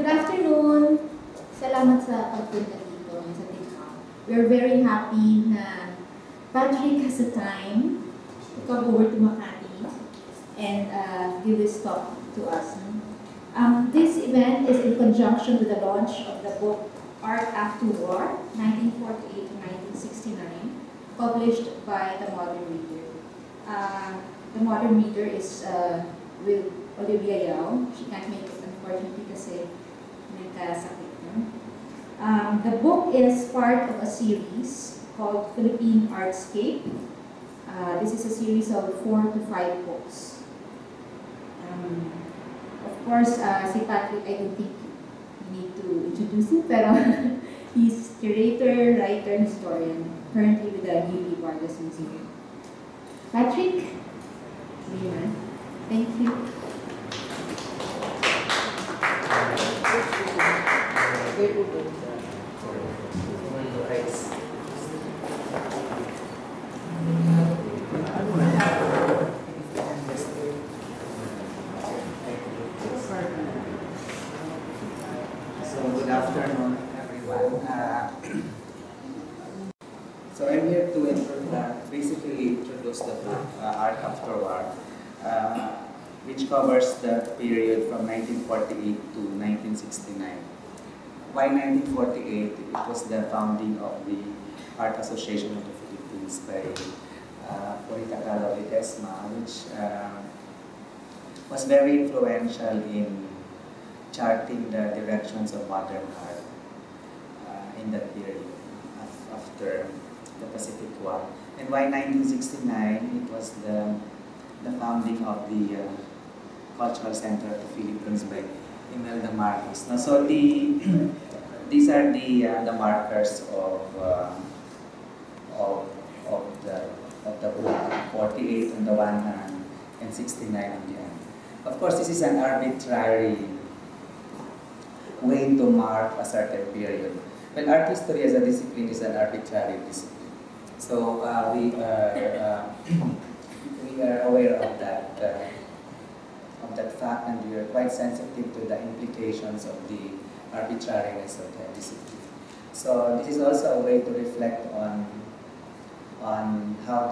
afternoon. Salamat sa pagpunta dito sa TikTok. We're very happy na Patrick has the time to come over to Makati and give this talk to us. This event is in conjunction with the launch of the book Art After War, 1948 to 1969, published by the Modern Reader. The Modern Reader is with Olivia Yao. She can't make it unfortunately kasi nagkasakit na. The book is part of a series called Philippine Artscape. This is a series of 4 to 5 books. Of course, si Patrick, I don't think you need to introduce him, pero he's curator, writer, historian, currently with the Newly Vargas Museum. Patrick, thank you. Good afternoon, everyone. So I'm here to basically introduce the book Art After War, which covers the period from 1948 to 1969. Why 1948? It was the founding of the Art Association of the Philippines by which was very influential in charting the directions of modern art in that period after the Pacific War. And why 1969? It was the founding of the Cultural Center of the Philippines by Imelda Marcos. Now, so these are the markers of the book. 48 on the one hand and 69 on the other. Of course, this is an arbitrary way to mark a certain period. Well, art history as a discipline is an arbitrary discipline. So we are aware of that fact, and we are quite sensitive to the implications of the arbitrariness of the discipline. So this is also a way to reflect on how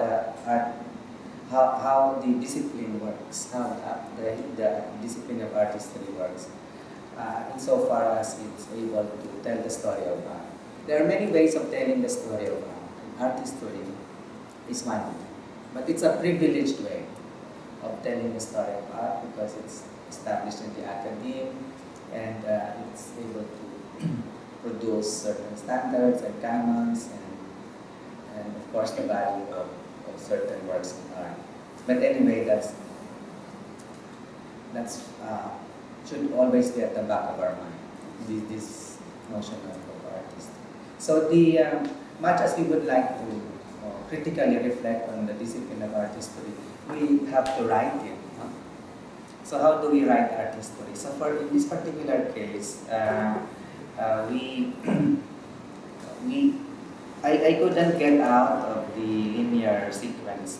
the discipline works, how the discipline of art history works. Insofar as it's able to tell the story of art. There are many ways of telling the story of art. Art history is one of them. But it's a privileged way of telling the story of art because it's established in the academe and it's able to produce certain standards and canons and of course the value of certain works in art. But anyway, that's should always be at the back of our mind, this notion of artist. So much as we would like to critically reflect on the discipline of art history, we have to write it. So how do we write art history? So in this particular case, I couldn't get out of the linear sequence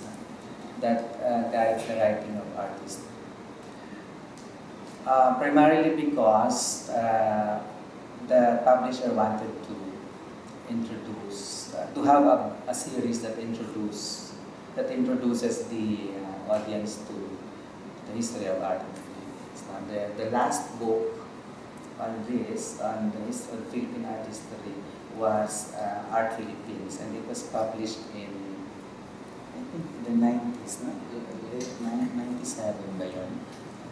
that guides the writing of art history. Primarily because the publisher wanted to introduce, to have a series that introduces the audience to the history of art in the Philippines. Now, the last book on this, on the history of Philippine art history, was Art Philippines, and it was published in, I think, the 90s, no? Late 97 ba yun?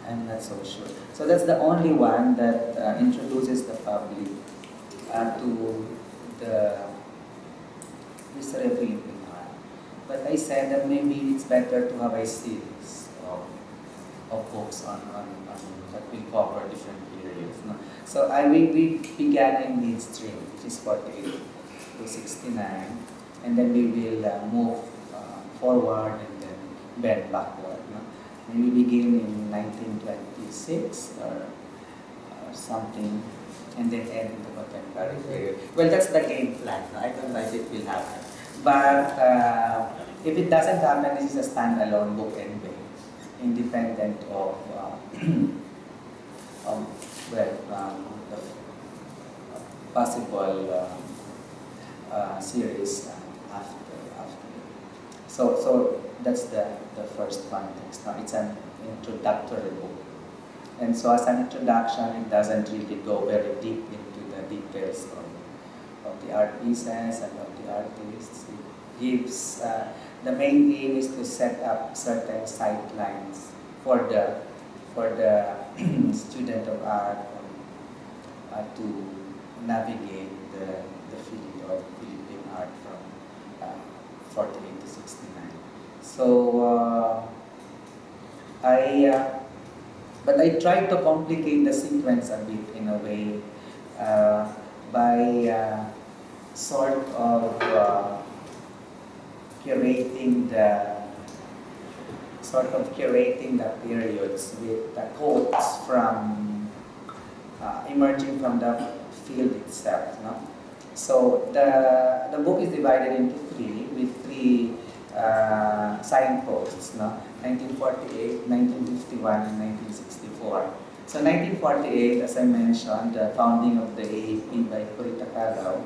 I'm not so sure. So that's the only one that introduces the public to the history of Philippine art. But I said that maybe it's better to have a series of books on that will cover different periods. No? So we began in midstream, which is 48 to 69, and then we will move forward and then bend backward. No? And we begin in 1926 or something, and then end in the contemporary period. Well, that's the game plan. No? I don't know if it will happen. But if it doesn't happen, this is a standalone book anyway, independent of well the possible series after. So that's the first context. Now it's an introductory book. And so as an introduction, it doesn't really go very deep into the details of the art pieces and of the artists. It gives, the main aim is to set up certain sightlines for the student of art to navigate the field of Philippine art from 48 to 69. So but I tried to complicate the sequence a bit in a way by sort of curating the periods with the quotes from emerging from the field itself. No? So the book is divided into three, with three signposts. No? 1948, 1951, and 1964. So 1948, as I mentioned, the founding of the AAP by Purita Calao.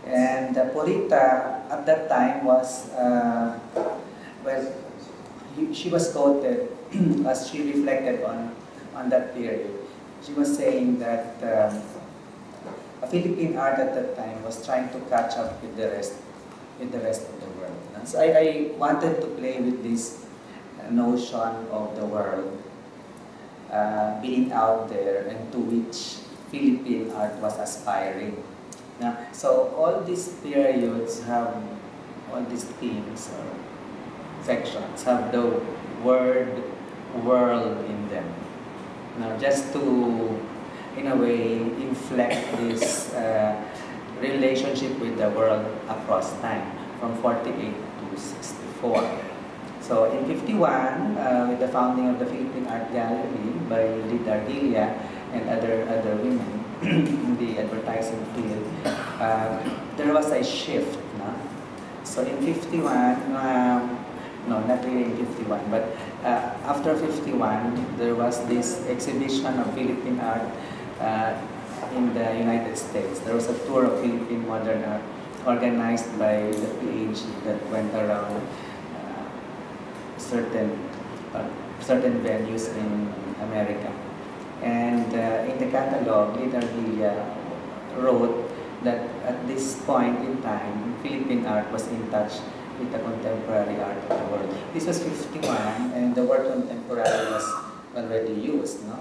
And Purita, at that time, was, she was quoted as she reflected on that period. She was saying that Philippine art at that time was trying to catch up with the rest of the world. So I wanted to play with this notion of the world being out there and to which Philippine art was aspiring. So all these periods have, all these themes or sections have the word world in them. Now, just to, in a way, inflect this relationship with the world across time, from 48 to 64. So in 51, with the founding of the Philippine Art Gallery by Lida Ardilla and other women in the advertising field, there was a shift. No? So in 51, no, not really in 51, but after 51, there was this exhibition of Philippine art in the United States. There was a tour of Philippine modern art organized by the PhD that went around certain venues in America. And in the catalog, Lida Ardilla wrote that at this point in time, Philippine art was in touch with the contemporary art of the world. This was 51, and the word contemporary was already used, no?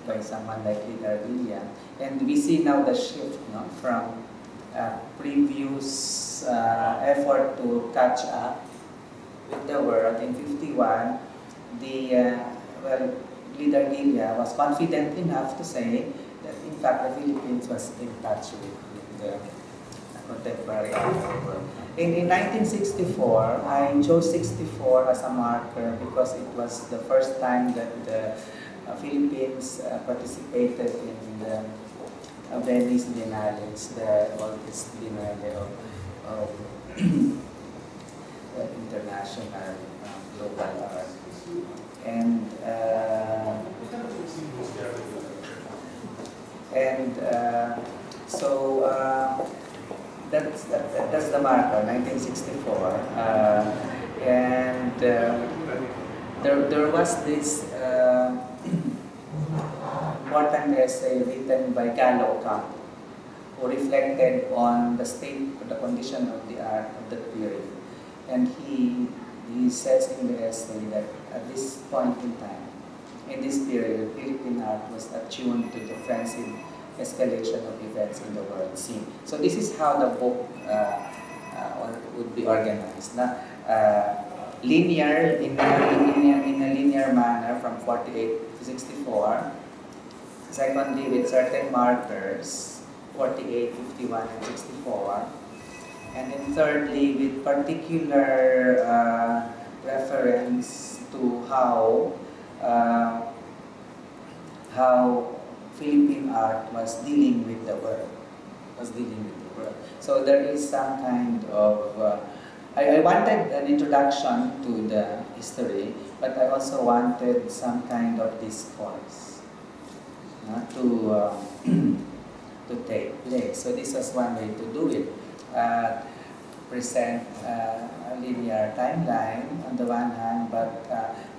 by someone like Lida Ardilla. And we see now the shift, no? From previous effort to catch up with the world. In 51, Lida Ardilla was confident enough to say that in fact the Philippines was in touch with the contemporary art of the world. In 1964, I chose 64 as a marker because it was the first time that the Philippines participated in the Venice Biennales, the oldest biennale of international global art. So that's the marker, 1964. There was this important essay written by Gallo, who reflected on the state, the condition of the art of that period. And he says in the essay that at this point in time, in this period, Philippine art was attuned to the frenzied escalation of events in the world scene. So this is how the book would be organized. Linear, in a linear manner from 48 to 64. Secondly, with certain markers, 48, 51, and 64. And then thirdly, with particular reference to how Philippine art was dealing with the world. So there is some kind of I wanted an introduction to the history, but I also wanted some kind of discourse. to take place. So this was one way to do it. Present a linear timeline on the one hand, but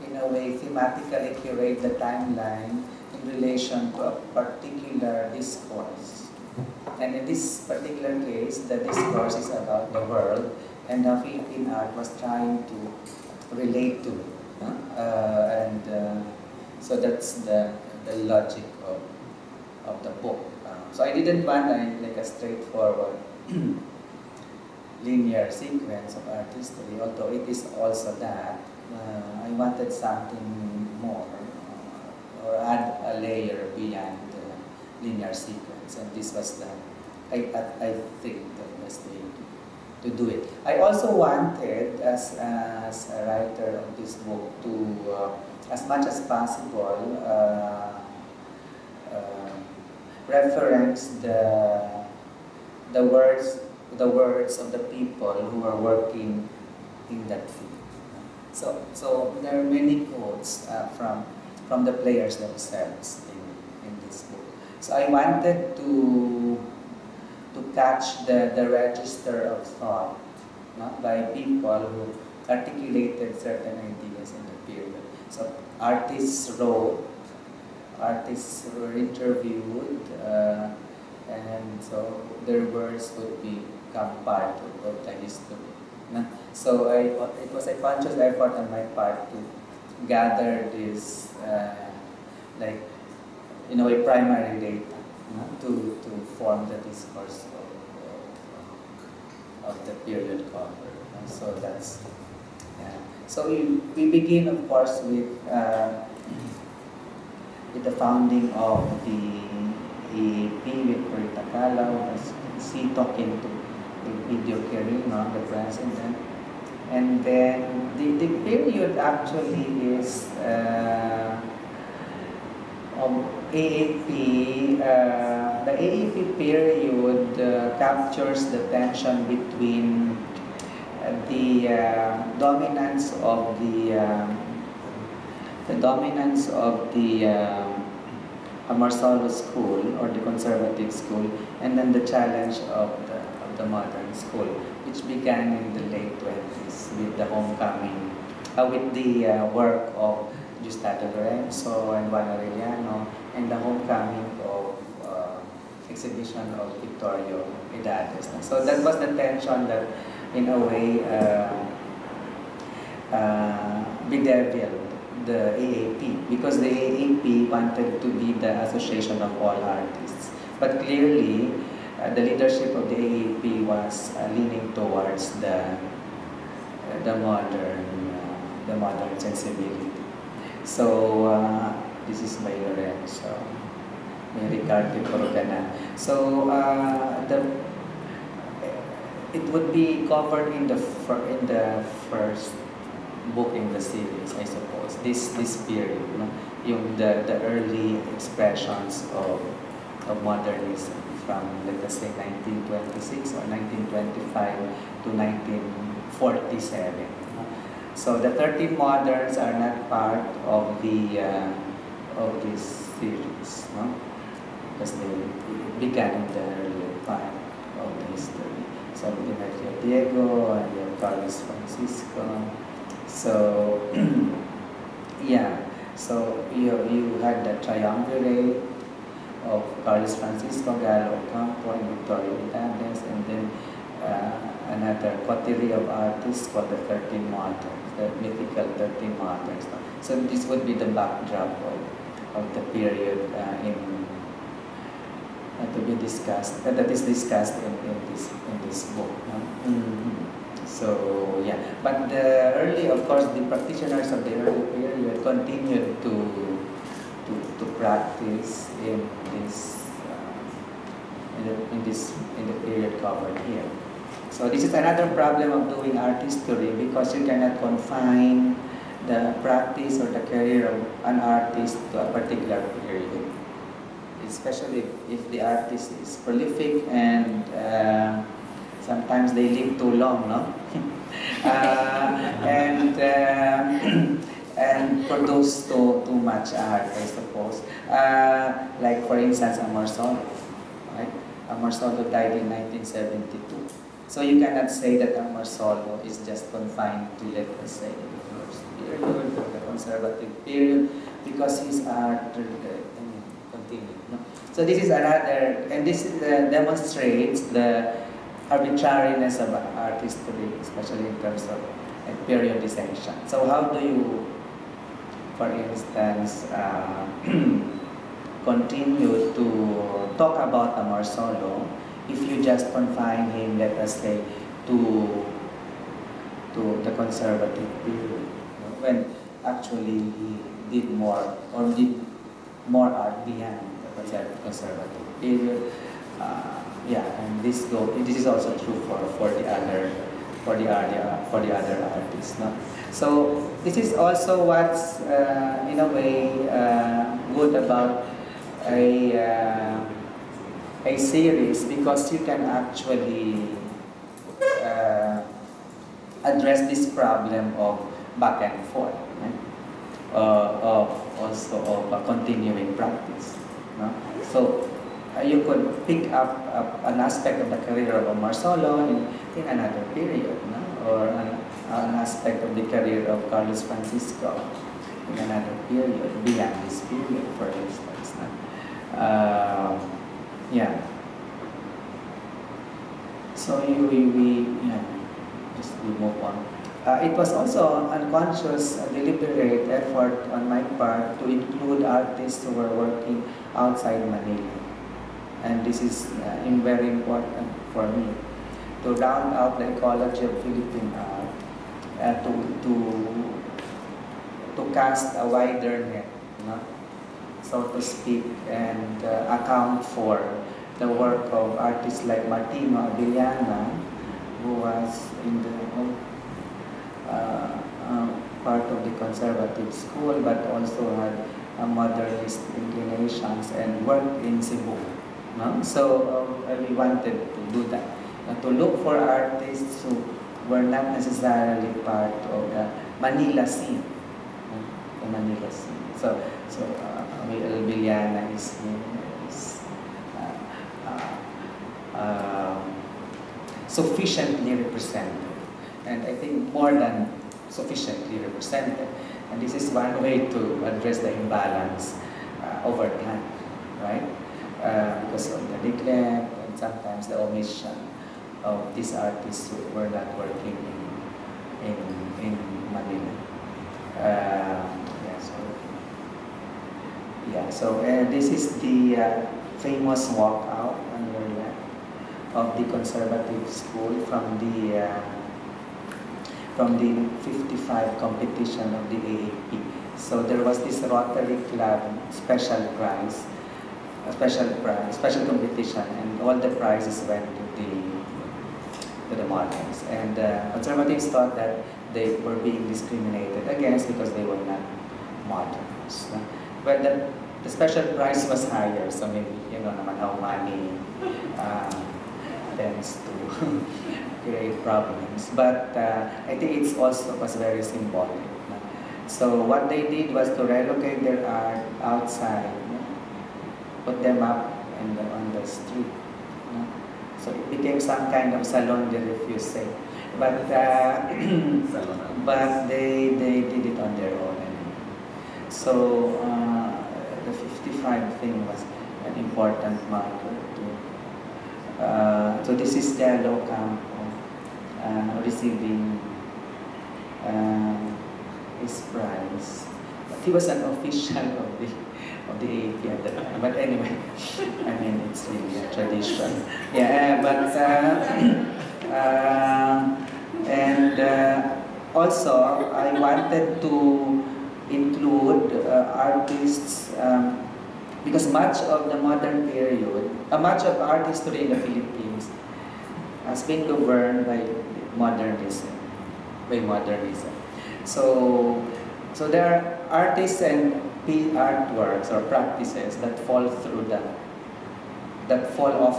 in a way thematically curate the timeline in relation to a particular discourse. And in this particular case, the discourse is about the world, and the Philippine art was trying to relate to it. So that's the logic of the book. So I didn't want like a straightforward linear sequence of art history, although it is also that. I wanted something more, or add a layer beyond the linear sequence, and this was I think the best way to do it. I also wanted, as a writer of this book, to as much as possible reference the words of the people who are working in that field. So there are many quotes from the players themselves in this book. So I wanted to catch the register of thought, by people who articulated certain ideas in the period. So artists wrote, artists were interviewed, and so their words would become part of the history. So it was a conscious effort on my part to gather this, like, in a way, primary data to form the discourse of the period cover. So that's, yeah. So we begin, of course, with the founding of the EAP with Rita Calao, as she talking to Video Quirino, the president. And then the period actually is of AAP. The AAP period captures the tension between the dominance of the Amarsolo school, or the conservative school, and then the challenge of the modern school, which began in the late 20s with the homecoming, with the work of Gustavo Lorenzo and Juan Arellano, and the homecoming of exhibition of Victorio Edades. So that was the tension that, in a way, bedeviled the AAP, because the AAP wanted to be the association of all artists. But clearly, the leadership of the AAP was leaning towards the modern sensibility. So this is by Lorenzo, by Ricardo Corogana. So it would be covered in the first book in the series, I suppose. This period, the early expressions of modernism from, let us say, 1926 or 1925 to 1947. So the 13 moderns are not part of this series, because they began in the earlier part of the history. So we have Diego and you have Carlos Francisco. So yeah, so you had the triumvirate of Carlos Francisco, Galo Ocampo, and Victorio Edades, and then another coterie of artists called the 13 Moderns, the mythical 13 Moderns. So this would be the backdrop of the period to be discussed, that is discussed in this book. So yeah, but the early, of course, the practitioners of the early period continued to practice in the period covered here. So this is another problem of doing art history, because you cannot confine the practice or the career of an artist to a particular period, especially if the artist is prolific and sometimes they live too long, no? And produce too much art, I suppose. Like for instance, Amorsolo, right? Amorsolo died in 1972. So you cannot say that Amorsolo is just confined to, let us say, the first period or the conservative period, because his art continued. No? So this is another, and this demonstrates the arbitrariness of art history, especially in terms of periodization. So how do you, for instance, continue to talk about Amorsolo if you just confine him, let us say, to the conservative period, when actually he did more art beyond the conservative period. Yeah, and this is also true for the other artists. No? So this is also what's in a way good about a series, because you can actually address this problem of back and forth, right? Also of a continuing practice. No? So you could pick up an aspect of the career of Amorsolo in another period, no? Or an aspect of the career of Carlos Francisco in another period, beyond this period, for instance. No? Yeah. So we just we move on. It was also an unconscious, deliberate effort on my part to include artists who were working outside Manila. And this is very important for me, to round out the ecology of Philippine art, to cast a wider net, no? So to speak, and account for the work of artists like Martino Abellana, who was in the part of the conservative school, but also had modernist inclinations and worked in Cebu. No? So we wanted to do that, to look for artists who were not necessarily part of the Manila scene, the Manila scene. So Abellana is sufficiently represented, and I think more than sufficiently represented. And this is one way to address the imbalance over time, right? Because of the neglect and sometimes the omission of these artists who were not working in Manila. So this is the famous walkout on your left of the conservative school from the 55 competition of the AAP. So there was this Rotary Club special competition, and all the prizes went to the moderns. And conservatives thought that they were being discriminated against because they were not moderns. But the special prize was higher, so maybe you know naman how money tends to create problems. But I think it's also was very symbolic. So what they did was to relocate their art outside, put them up on the street. So it became some kind of salon de refusé. But but they did it on their own. So the 55 thing was an important marker too. So this is Dello Campo receiving his prize. But he was an official of the AAP at the time. But anyway, I mean it's really a tradition. Yeah, but and also I wanted to include artists because much of the modern period, much of art history in the Philippines has been governed by modernism. So there are artists and artworks or practices that fall off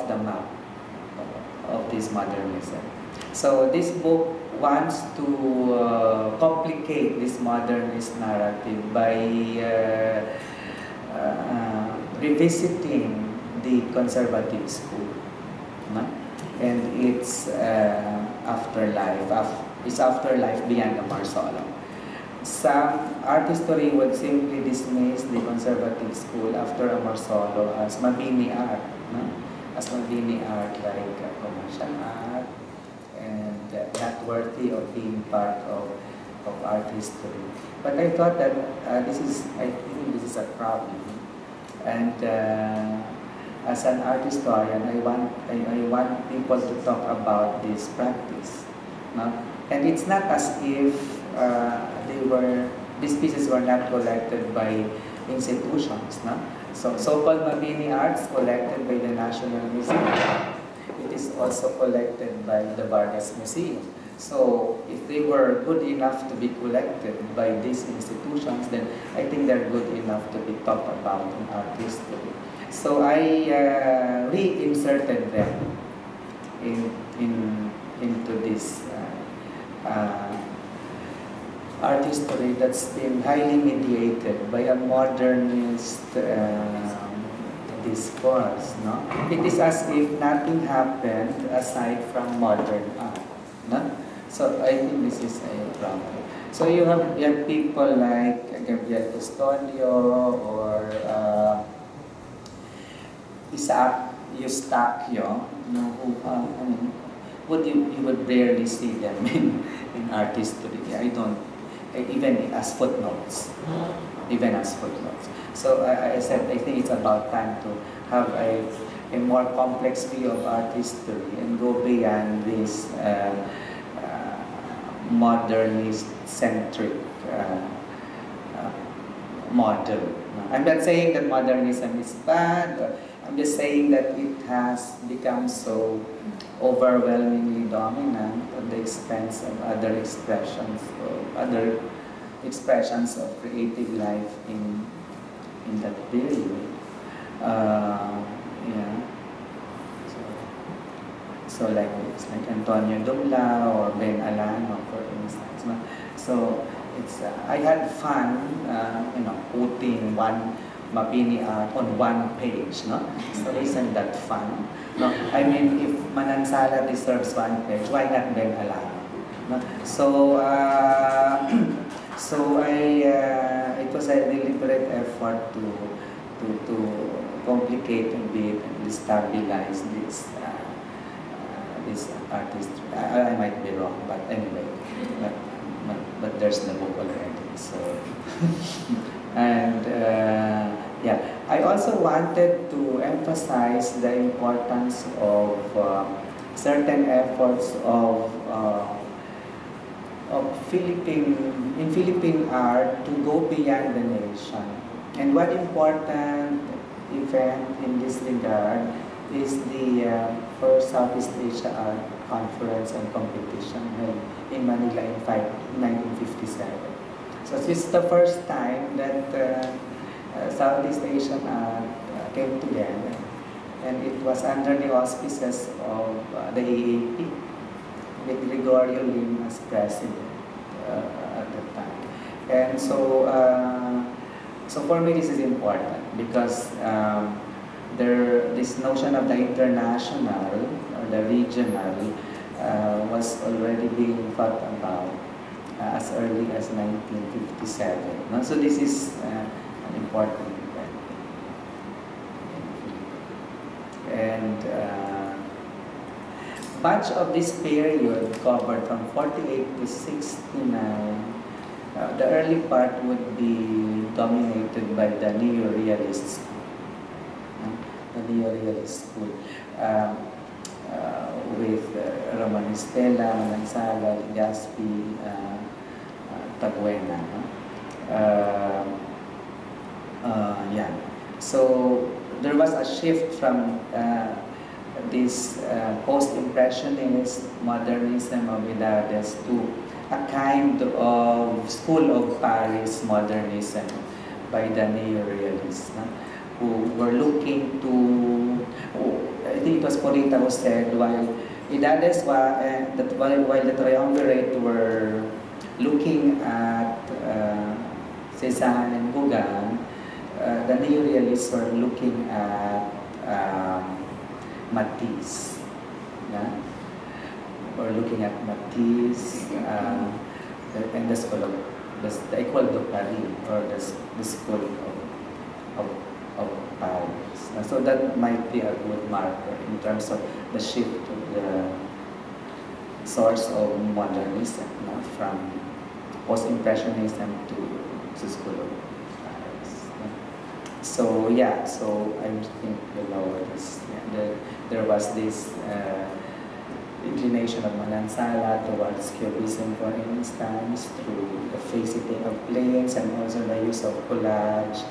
the map of this modernism. So this book wants to complicate this modernist narrative by revisiting the conservative school, no? And its afterlife beyond the Marsala. Some art history would simply dismiss the conservative school after a Marsolo as mabini art, no? As mabini art like commercial art and not worthy of being part of art history. But I thought that I think this is a problem. And as an art historian, I want people to talk about this practice, no? And it's not as if these pieces were not collected by institutions, no? So so-called Mabini arts collected by the National Museum. It is also collected by the Vargas Museum. So if they were good enough to be collected by these institutions, then I think they're good enough to be talked about in art history. So I reinserted them into this art history that's been highly mediated by a modernist discourse. No? It is as if nothing happened aside from modern art. No? So I think this is a problem. So you have people like Gabriel Custodio or Isaac Eustaquio, who you would rarely see them in art history. I don't, even as footnotes. So I said I think it's about time to have a more complex view of art history and go beyond this modernist-centric model. I'm not saying that modernism is bad. I'm just saying that it has become so overwhelmingly dominant at the expense of other expressions of creative life in that period. Yeah. So like Antonio Dubla or Ben Alano, for instance. So it's I had fun, putting one Mabini art on one page, no? So isn't that fun? No, I mean, if Manansala deserves one page, why not Ben Alano? No? So it was a deliberate effort to complicate a bit and destabilize this artist. I might be wrong, but anyway, but there's the book already. So and yeah, I also wanted to emphasize the importance of certain efforts of Philippine art to go beyond the nation. And one important event in this regard is the first Southeast Asia Art Conference and Competition held in Manila in 1957. So this is the first time that Southeast Asian art came together, and it was under the auspices of the AAP, with Gregorio Lim as president at the time. And so, so for me this is important because this notion of the international or the regional was already being thought about as early as 1957. No? So this is an important event. And much of this period covered from 48 to 69, the early part would be dominated by the Neorealist school. The Neorealist school with Roman Estela, Manansala, Legazpi, Tabuena. Yeah. So there was a shift from this post-impressionist modernism of Idades to a kind of school of Paris modernism by the Neorealists, who were looking to, I think it was Porita who said, while Idades, while the triumvirate were looking at Cézanne and Gauguin, the Neorealists were looking at Matisse. Yeah? Or looking at Matisse and the school of the École de Paris, or the school of Paris. So that might be a good marker in terms of the shift to the source of modernism, from post-impressionism to the school of Paris. So yeah, so I think there was this inclination of Manansala towards Cubism, for instance, through the faceting of planes and also the use of collage.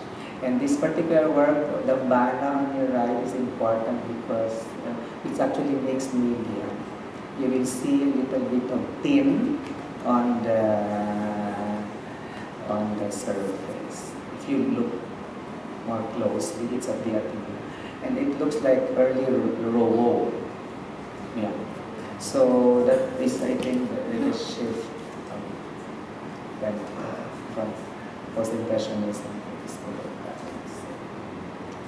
And this particular work, the Bana on your right, is important because it's actually mixed media. You will see a little bit of tin on the surface. If you look more closely, it's a bit, and it looks like early Rouault. Yeah. So that is, I think, the shift from post-impressionism to the school of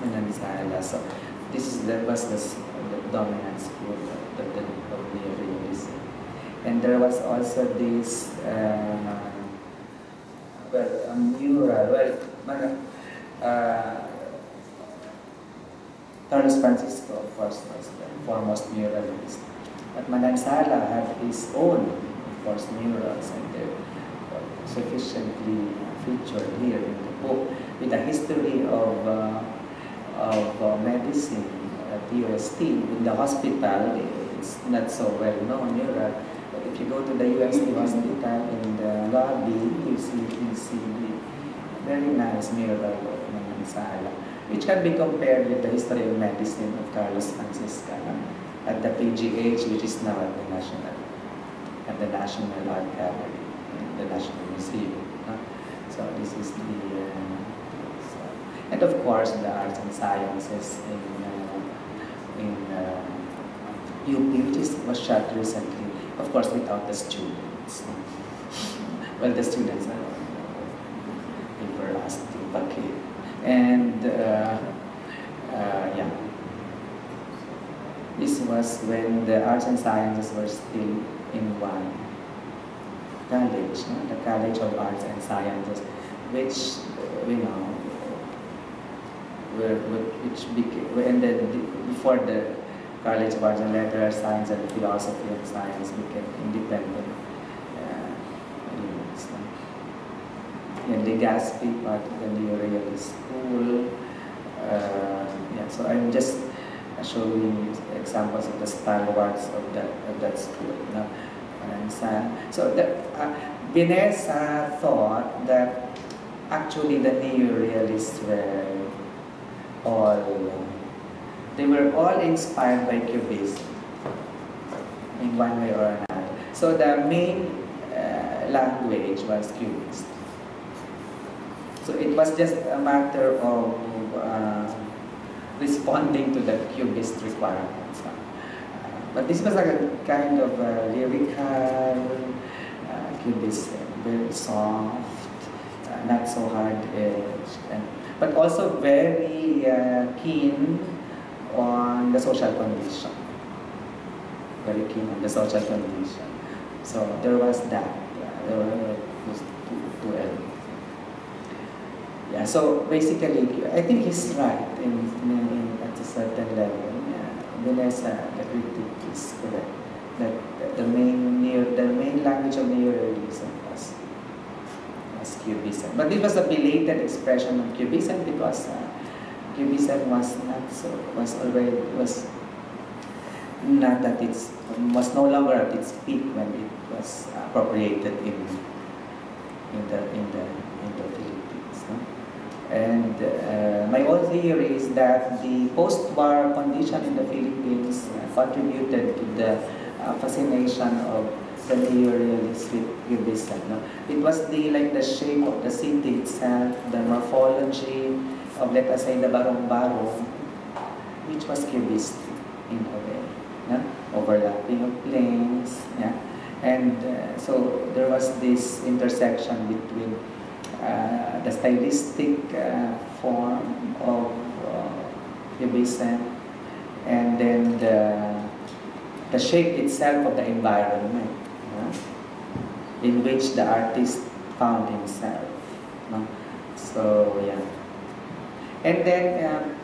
Manansala. So that was the dominant school of Neorealism. And there was also this mural. Carlos Francisco, of course, was the foremost muralist. But Manansala had his own, of course, murals, and they're sufficiently featured here in the book with a history of medicine at UST. In the hospital, it's not so well known mural, but if you go to the UST hospital in the lobby, you see the very nice mural of Manansala, which can be compared with the history of medicine of Carlos Francisco at the PGH, which is now at the National Art Gallery, the National Museum. So this is the, and of course the arts and sciences in UP, which was shot recently, of course without the students. Well, the students were asked to vacate, and yeah. This was when the arts and sciences were still in one college, the College of Arts and Sciences, which which became, and then before the College of Arts and Literary Science and Philosophy and Science became independent units. And Legazpi, part of the Neorealist school. Yeah, so I'm just showing examples of the stalwarts of that school. And so Binez thought that actually the Neorealists were all inspired by Cubism in one way or another. So the main language was Cubist. So it was just a matter of responding to the Cubist requirements. But this was like a kind of lyrical Cubism, very soft, not so hard-edged, but also very keen on the social condition. Very keen on the social condition. So there was that. There were those two elements. Yeah, so basically, I think he's right at a certain level. Vanessa, the critic is correct. That the main language of Neorealism was Cubism. But it was a belated expression of Cubism because Cubism was no longer at its peak when it was appropriated in the Philippines. No? And my own theory is that the post-war condition in the Philippines contributed to the fascination of the Neorealist Cubism. No? It was the shape of the city itself, the morphology of, let us say, the barong-barong, which was Cubist in a way. No? overlapping of planes, yeah. And so there was this intersection between the stylistic form of cubism and then the shape itself of the environment, in which the artist found himself. So yeah, and then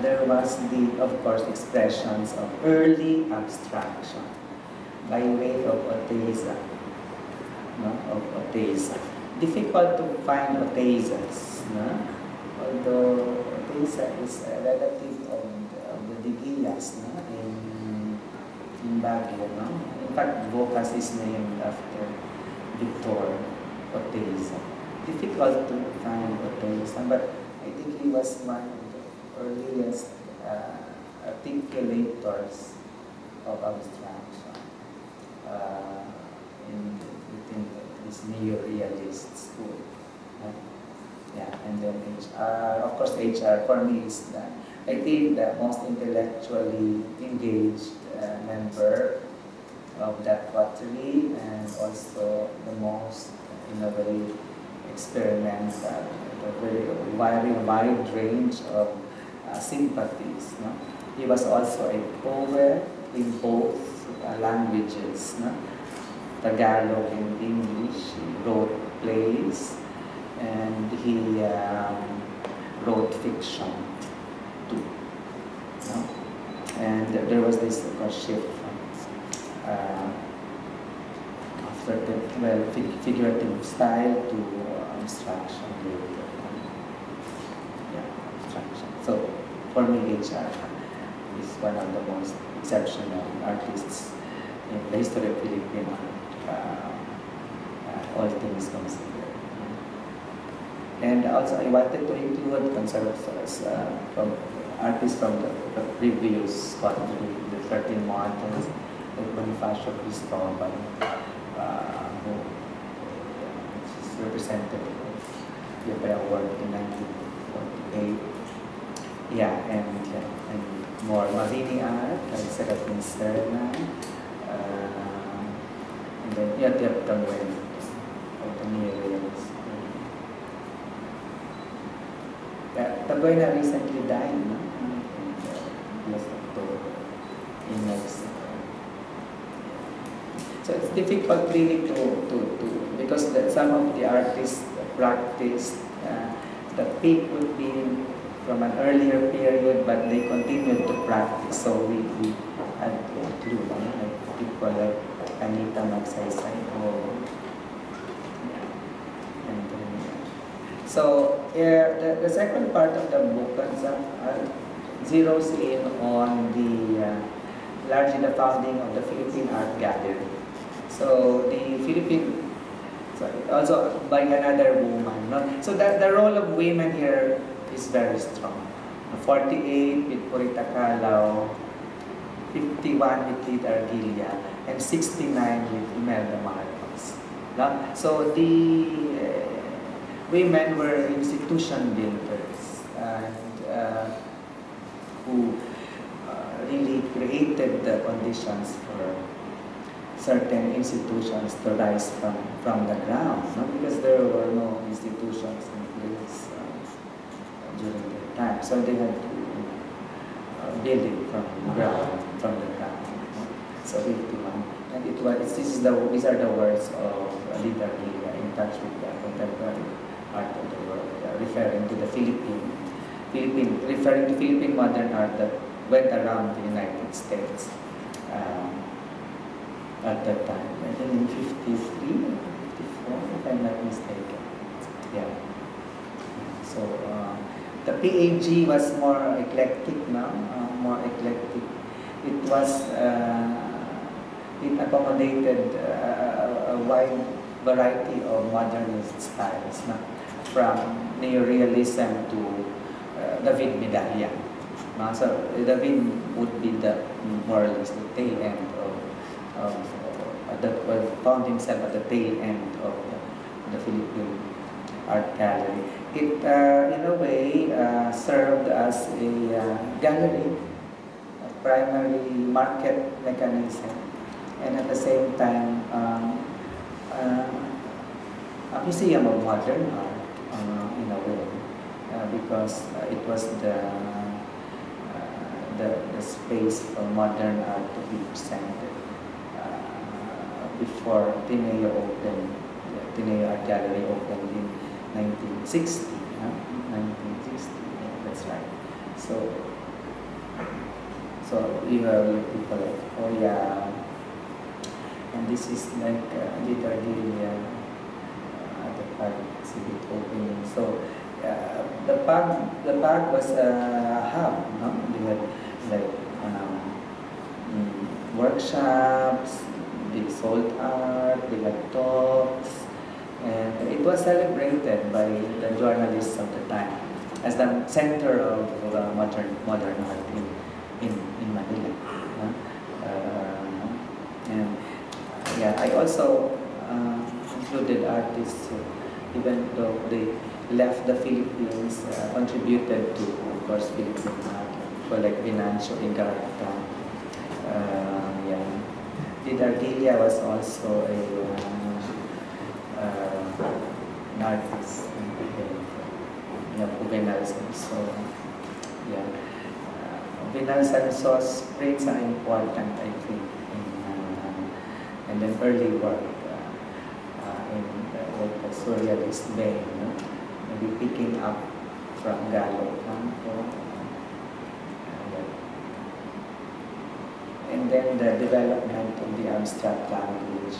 there was of course, expressions of early abstraction by way of Oteiza. Of Oteiza. Difficult to find Oteizas, although Oteiza is a relative of the Digillas in Baguio. In fact, Bocas is named after Victor Oteiza. Difficult to find Oteiza, but I think he was one of the earliest articulators of abstraction within this Neorealist school. Yeah, and then HR, of course HR for me is I think the most intellectually engaged member of that coterie, and also the most, in a way, experimental, a very wide range of sympathies. He was also a poet in both languages, Tagalog and English. He wrote plays, and he wrote fiction too. And there was this shift from after the figurative style to abstraction later. Yeah, abstraction. So for me, HR is one of the most exceptional artists in the history of Philippine art, all things considered. And also I wanted to include conservators from artists from the previous country, the 13 mountains, like Bonifacio Cristobal, who is representative of the award in 1948. Yeah, and more Marini art, like Serafin Serna, and then Yatiap Tamwen of the Neorealism. Tabuena recently died, last October in Mexico. So it's difficult really to because some of the artists practiced, the peak would be from an earlier period, but they continued to practice. So we had to include like people like Anita Magsaysay. So the second part of the book zeroes in on the largely the founding of the Philippine Art Gallery. So the also by another woman. So the role of women here is very strong. 48 with Purita Calao, 51 with Lita Argilia, and 69 with Imelda Marcos. So the women were institution builders and who really created the conditions for certain institutions to rise from the ground, because there were no institutions in place during their time. So they had to build it from the ground. So 51. And these are the words of Lita Argilia, in touch with the contemporary art of the world, referring to Philippine modern art that went around the United States at that time. I think in 53 or 54, if I'm not mistaken. Yeah. So the PAG was more eclectic now, more eclectic. It was it accommodated a wide variety of modernist styles, from Neorealism to David Medallion. So David would be the more or less the tail end found himself at the tail end of the Philippine Art Gallery. It, in a way, served as a gallery primary market mechanism, and at the same time, a museum of modern art in a way, because it was the space for modern art to be presented before Tineo opened. The Tineo Art Gallery opened in 1960. 1960, yeah, that's right. So you have people like, oh yeah, and this is like literally the park exhibit opening. So the park was a hub, no? They had like workshops, they sold art, they had talks, and it was celebrated by the journalists of the time as the center of modern art in Manila. And yeah, I also included artists who, even though they left the Philippines, contributed to, of course, Philippine art, for like Venancio Ingarta. Yeah, Didardilia was also an artist in Juvenals, so yeah, Juvenals and Sauce prints are important, I think, and then early work in the surrealist vein, maybe picking up from Gallo Campo, and then the development of the abstract language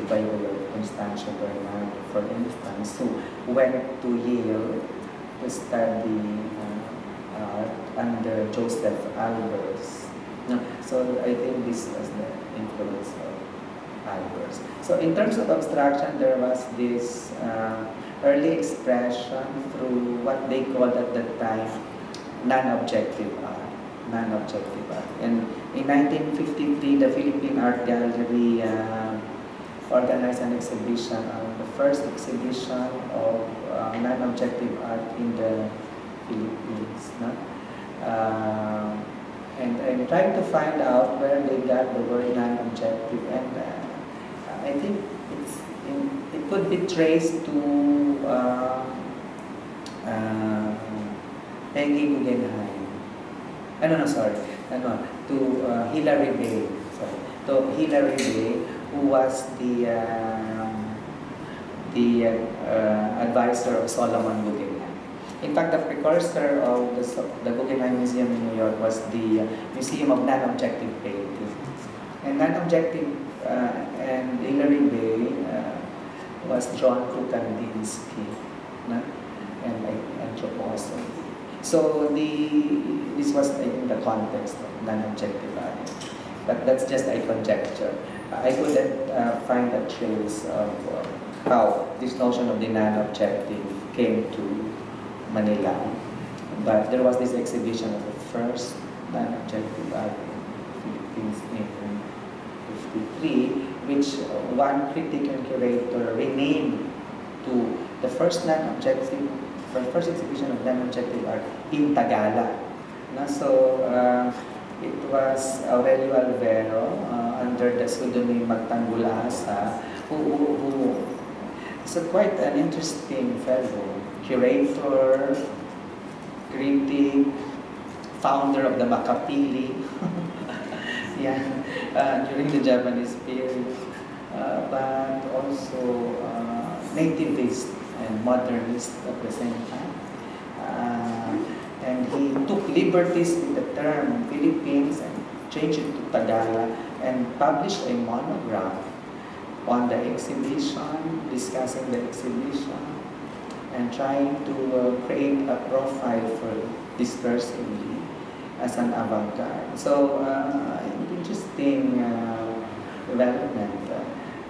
by way of Constantia Bernardo, for instance, who went to Yale to study art under Joseph Albers. So I think this was the influence of Albers. So in terms of abstraction, there was this early expression through what they called at that time non-objective art. Non-objective art. And in 1953, the Philippine Art Gallery organized an exhibition, the first exhibition of non-objective art in the Philippines. And I'm trying to find out where they got the word non-objective, and I think it could be traced to Peggy Guggenheim. To Hilary Bay. Sorry, to Hilary Bay, who was the advisor of Solomon Guggenheim. In fact, the precursor of the Guggenheim Museum in New York was the Museum of Non-Objective Painting. And non-objective and Hilary Bay was drawn to Kandinsky and anthropology. So this was, I think, the context of non-objective art. But that's just a conjecture. I couldn't find a trace of how this notion of the non-objective came to Manila. But there was this exhibition of the first non-objective art in the Philippines in 1953, which one critic and curator renamed to the first first exhibition of non-objective art in Tagalog. So it was Aurelio Alvero under the pseudonym Magtanggol Asa, who is quite an interesting fellow, curator, critic, founder of the Makapili, during the Japanese period, but also nativist and modernist at the same time. And he took liberties with the term Philippines and changed it to Tagalog and published a monograph on the exhibition, discussing the exhibition, and trying to create a profile for discursively as an avant-garde. So, an interesting development.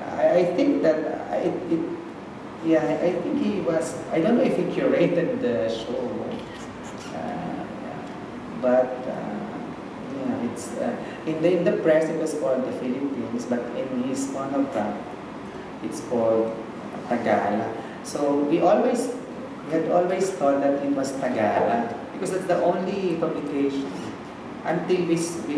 I think that I think he was, I don't know if he curated the show, but it's in the press it was called the Philippines, but in his monograph it's called Tagalog. So we had always thought that it was Tagalog, because it's the only publication. Until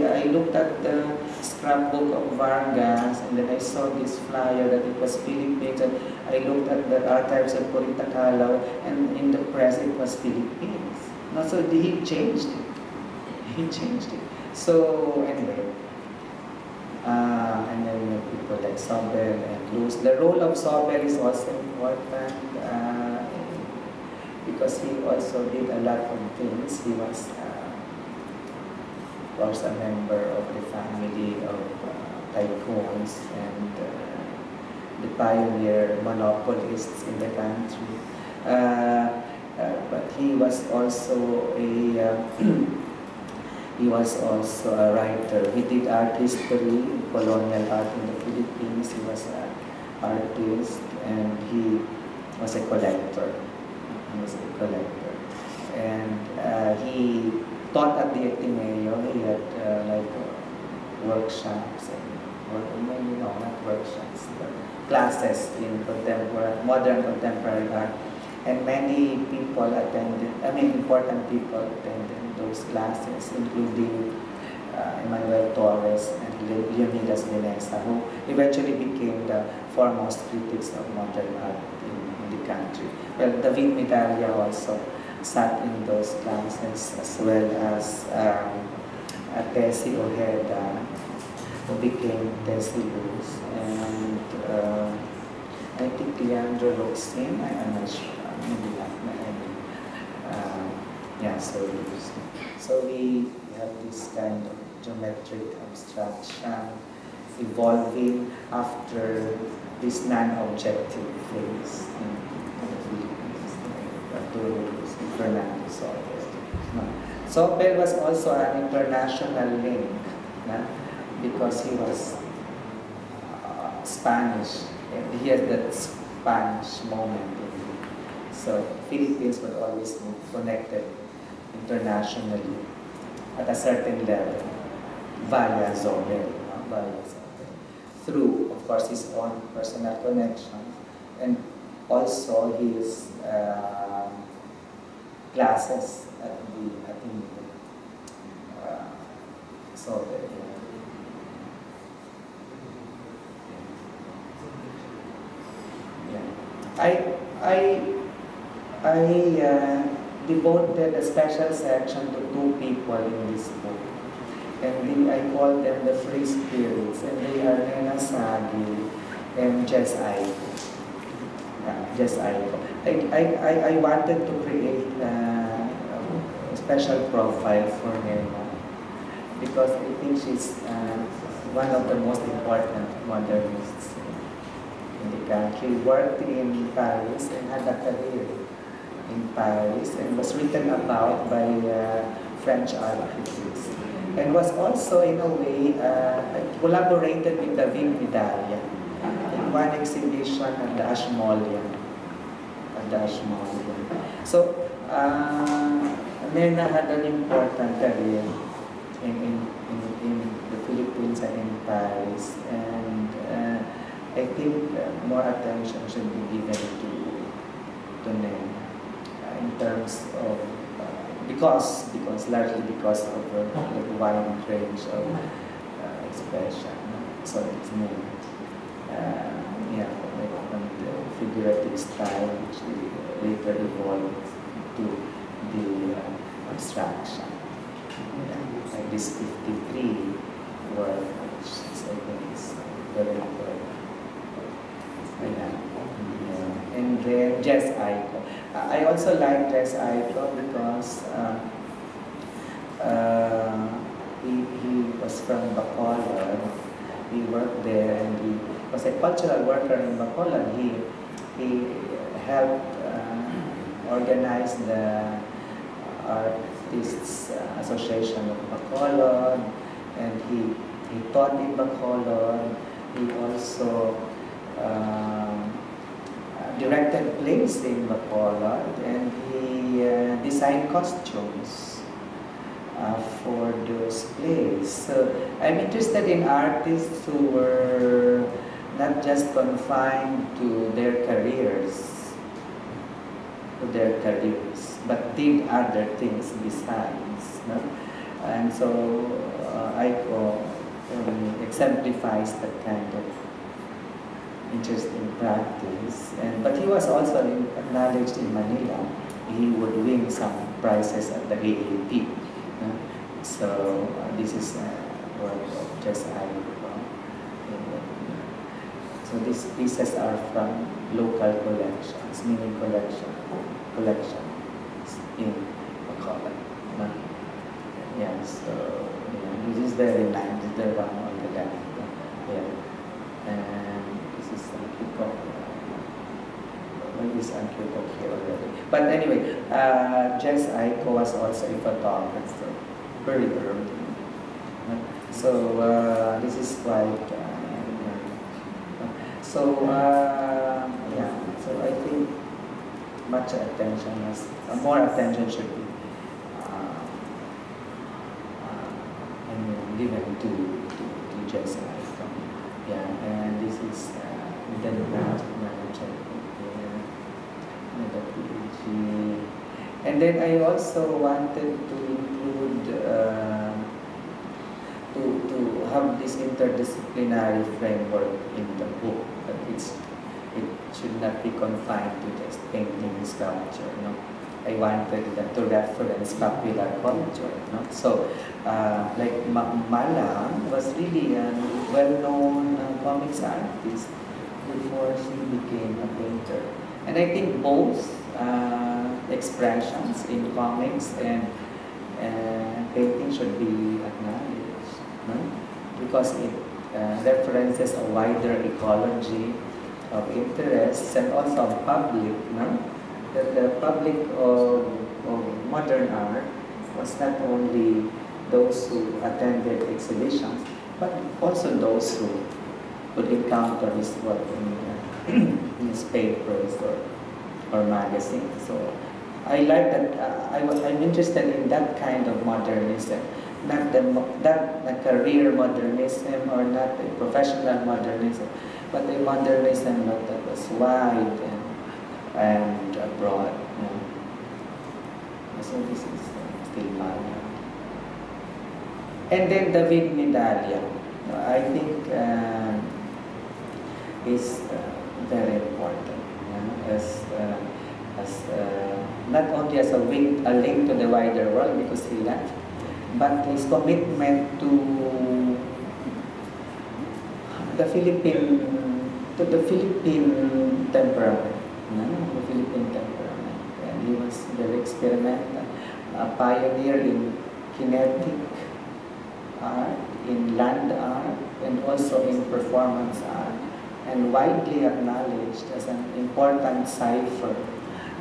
I looked at the scrapbook of Vargas, and then I saw this flyer that it was Philippines, and I looked at the archives of Puritacalaw, and in the press it was Philippines. No, so he changed it. He changed it. So anyway, and then people like Sobel and Luz. The role of Sobel is also important because he also did a lot of things. He was a member of the family of tycoons and the pioneer monopolists in the country. But he was also a writer. He did art history, colonial art in the Philippines. He was an artist and he was a collector. And he taught at the Ateneo. He had workshops and not workshops, but classes in modern contemporary art. And many people attended, important people attended those classes, including Emmanuel Torres and Leonidas Veneza, who eventually became the foremost critics of modern art in the country. Well, David Medalla also sat in those classes, as well as Tessie Ojeda, who became Tessie Luz, and I think Leandro Loxin, I'm not sure, maybe not, yeah, so we have this kind of geometric abstraction evolving after this non-objective phase in the Philippines, to Fernando Sobel. Sobel was also an international link, because he was Spanish. He had that Spanish moment. So Philippines would always be connected internationally at a certain level via Sobel, through, of course, his own personal connections and also his classes at the Sobel. I devoted a special section to two people in this book, and I call them the free spirits, and they are Nena Sagi and Jess Aiko. I wanted to create a special profile for Nena because I think she's one of the most important modernists in the country. Worked in Paris and had a career in Paris and was written about by French art critics, and was also in a way collaborated with David Medalla in one exhibition at the Ashmolean. So Nena had an important career in the Philippines and in Paris, and I think more attention should be given to Nena in terms of largely because of her wide range of expression. So it's more from the figurative style, which later evolved to the abstraction. Like this 53 work, which I think is very important. And then Jess Aiko. I also like Jess Aiko because he was from Bacolod. He worked there and he was a cultural worker in Bacolod. He helped organize the Artists Association of Bacolod, and he taught in Bacolod. He also directed plays in Bacolod, and he designed costumes for those plays. So I'm interested in artists who were not just confined to their careers, their careers, but did other things besides. No? And so Aiko exemplifies that kind of interesting practice. But he was also acknowledged in Manila. He would win some prizes at the AAP. So this is work of just Aiko. So these pieces are from local collections, mini collections in Bacolod. Yeah, so yeah, this is very nice, the one on the left. Yeah. And this is Ankukok. Maybe it's Ankukok here already. But anyway, Jess Aiko was also a photographer, very early. So this is quite yeah, so I think much attention more attention should be given to Jess Aiko. Yeah, and this is the last manager. And then I also wanted to include to have this interdisciplinary framework in the book. But it should not be confined to just painting and sculpture. I wanted them to reference popular culture. So, like Malang was really a well-known comics artist before she became a painter. And I think both expressions in comics and painting should be acknowledged, because it references a wider ecology of interests and also of public. The public of modern art was not only those who attended exhibitions, but also those who would encounter his work in newspapers or magazines. So I like that. I'm interested in that kind of modernism, not the career modernism or not the professional modernism, but a modernism that was wide and broad. So this is still mine. And then David Medalla, I think is very important as not only as a link to the wider world because he left, but his commitment to the Philippine temperament. The Philippine temperament. And he was very experimental, a pioneer in kinetic art, in land art, and also in performance art, and widely acknowledged as an important cipher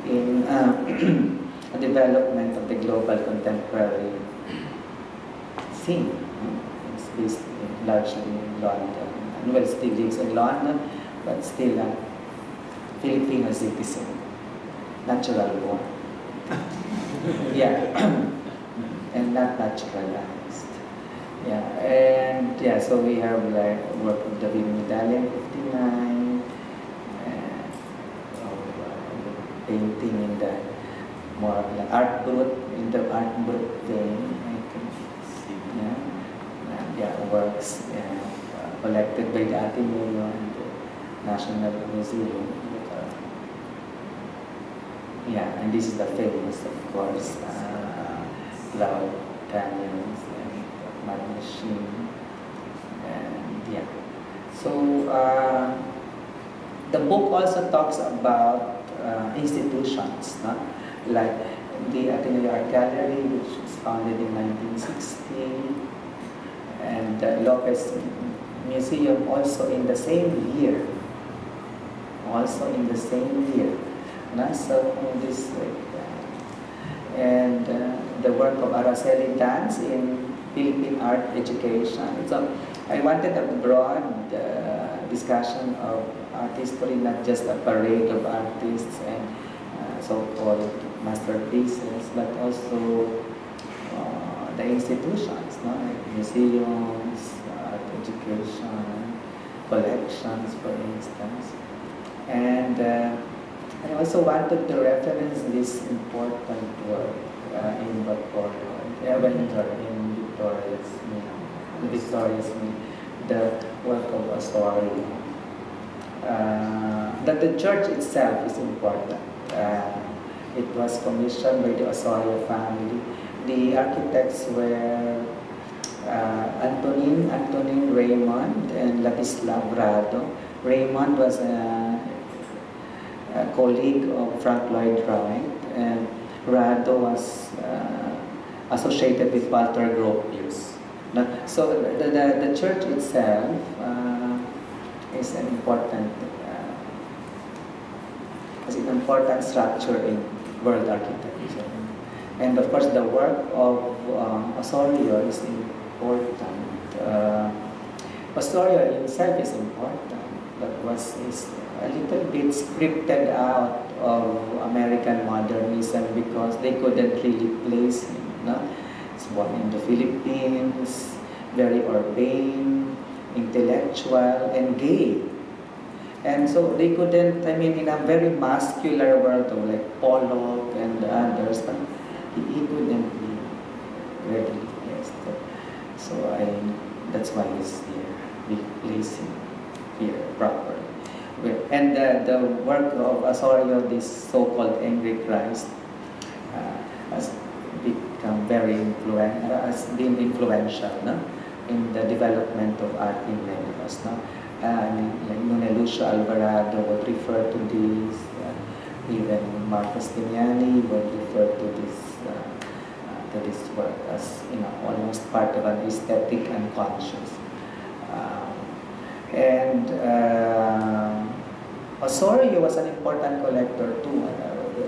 in the development of the global contemporary scene. It's based largely in London. And well, still lives in London, but still a Filipino citizen, natural born. Yeah, and not naturalized. Yeah, and yeah, so we have like work of David Medalla in 59, painting in the more like art brut, in the art brut vein, I think. Yeah, works collected by the Ateneo and the National Museum. Yeah, and this is the famous, of course, cloud canyons and mud machine, and yeah. So the book also talks about institutions, like the Ateneo Art Gallery, which was founded in 1960, and the Lopez Museum also in the same year. So this and the work of Araceli Dance in Philippine art education. So I wanted a broad discussion of art history, not just a parade of artists and so-called masterpieces, but also the institutions, like museums, art education, collections, for instance. And I also wanted to reference this important work in Victoria's the work of Osorio. That the church itself is important. It was commissioned by the Osorio family. The architects were Antonin Raymond and Ladislav Rado. Raymond was a colleague of Frank Lloyd Wright, and Rado was associated with Walter Gropius. So the church itself is an important structure in world architecture. And of course, the work of Osorio is important. Osorio himself is important, but is a little bit scripted out of American modernism because they couldn't really place him. No? He's born in the Philippines, very urbane, intellectual, and gay. And so they couldn't, in a very muscular world of like Pollock and others, but he couldn't be readily placed. So that's why he's here. We place him here properly. And the work of Osorio, this so-called Angry Christ, has become has been influential, no? In the development of art in Negros. No? Like Nune Lucio Alvarado would refer to this, even Marcos Tiniani would refer to this work as almost part of an aesthetic unconscious. And Osorio was an important collector too,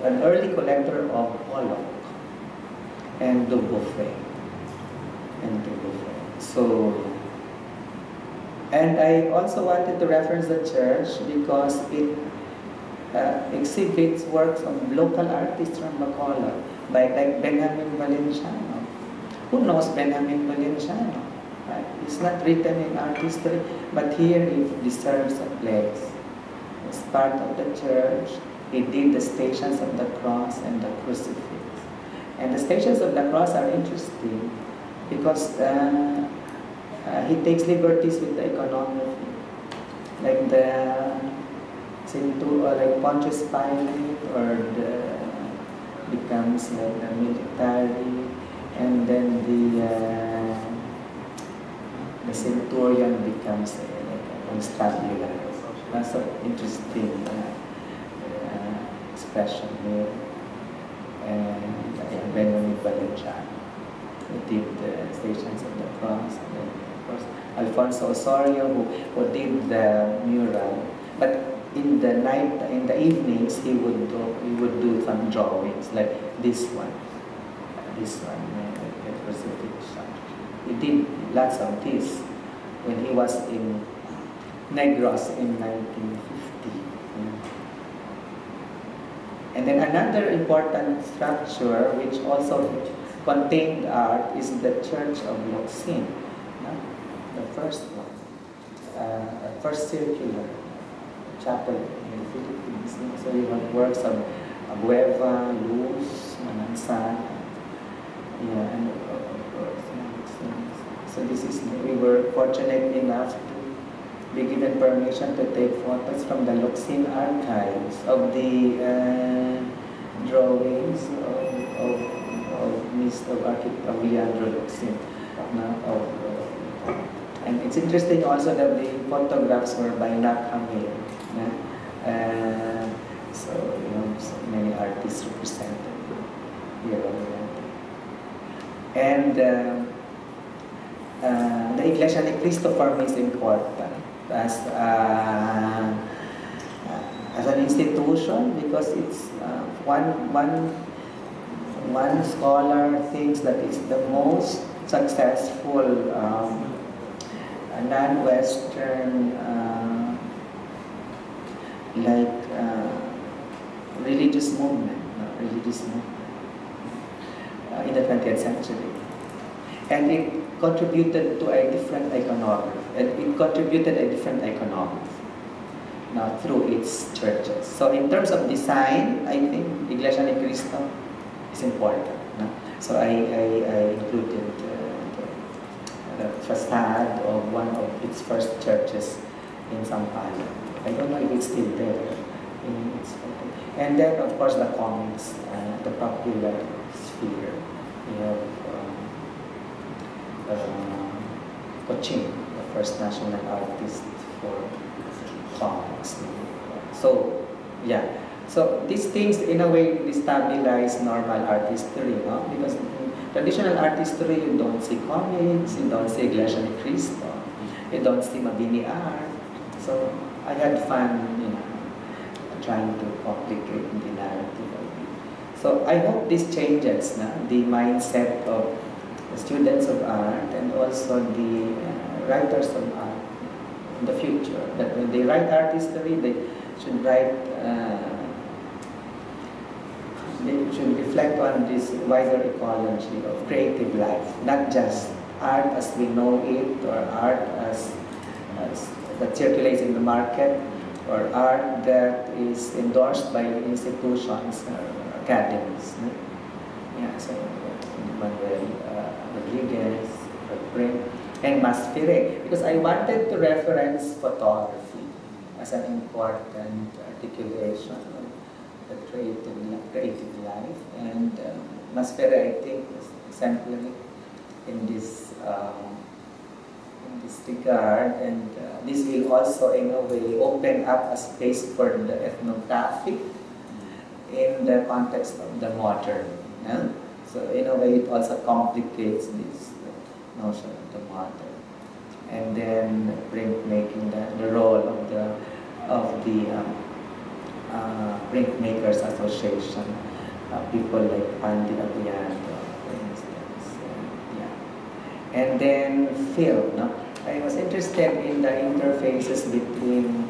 an early collector of Pollock and Dubuffet. So, and I also wanted to reference the church because it exhibits works of local artists from Bacolod, like Benjamin Valenciano. Who knows Benjamin Valenciano? Right? It's not written in art history, but here it deserves a place. As part of the church, he did the Stations of the Cross and the Crucifix. And the Stations of the Cross are interesting because he takes liberties with the iconography, like the like Pontius Pilate, or becomes like the military, and then the centurion becomes like a constabulary. That's an interesting expression here. And Benjamin Valenciano, who did the Stations of the Cross, and then of course Alfonso Osorio, who did the mural. But in the evenings, he would do some drawings like this one, like the crucifixion. He did lots of this when he was in Negros in 1950. And then another important structure which also contained art is the Church of Locsin, the first one, first circular chapel in the Philippines. So we have works of Abueva, Luz, Manansana, and of course. So we were fortunate enough to be given permission to take photos from the Locsin archives of the drawings of Leandro Locsin. And it's interesting also that the photographs were by Nat Hamil. So many artists represented here. And the Iglesia ni Cristo for me is important as an institution because it's one scholar thinks that it's the most successful non-Western religious movement in the 20th century. And it contributed to a different iconography. through its churches. So in terms of design, I think Iglesia ni Cristo is important. No? So I included the facade of one of its first churches in Sampalo. I don't know if it's still there. And then, of course, the comics, the popular sphere. We have Coaching, the first national artist for comics. So, yeah. So these things, in a way, destabilize normal artistry, no? Because in traditional artistry, you don't see comics, you don't see Iglesia ni Cristo, you don't see Mabini art. So I had fun, trying to complicate the narrative of it. So I hope this changes the mindset of the students of art and also the writers of art in the future. That when they write art history, they should write, they should reflect on this wider ecology of creative life, not just art as we know it, or art as that circulates in the market, or art that is endorsed by institutions or academies. No? Yeah, so Manuel Rodriguez, and Masfire, because I wanted to reference photography as an important articulation of the creative life, and Masfire, I think, is exemplary in this regard, and this will also in a way open up a space for the ethnographic in the context of the modern. Yeah? So in a way it also complicates this notion of the modern. And then printmaking, the role of the Printmakers Association, people like Pandi Abiando, for instance. And then film. No? I was interested in the interfaces between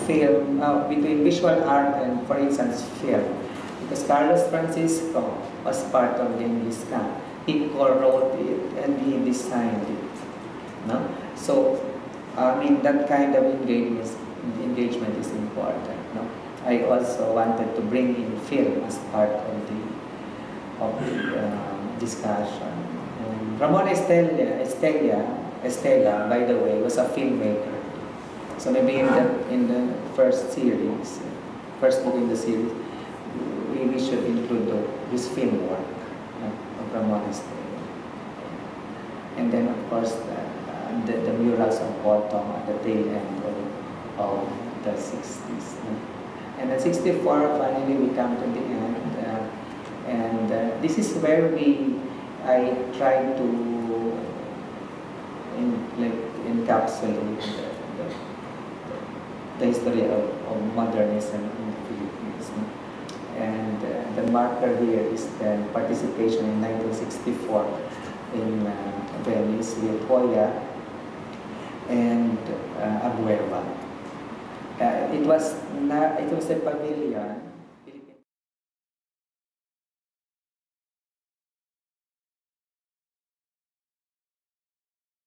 film, between visual art and, for instance, film. Because Carlos Francisco was part of Genghis Khan. He co-wrote it and he designed it. No? So, I mean, that kind of engagement is important. No? I also wanted to bring in film as part of the discussion. Ramon Estella, by the way, was a filmmaker. So maybe in the first series, first book in the series, we should include his film work of Ramon Estella. And then, of course, the murals of Bottom at the tail end of the 60s. And in 64, finally, we come to the end. And this is where I try to encapsulate the history of modernism in the Philippines. And the marker here is the participation in 1964 in Venice with Hoya and Abueva. It was a pavilion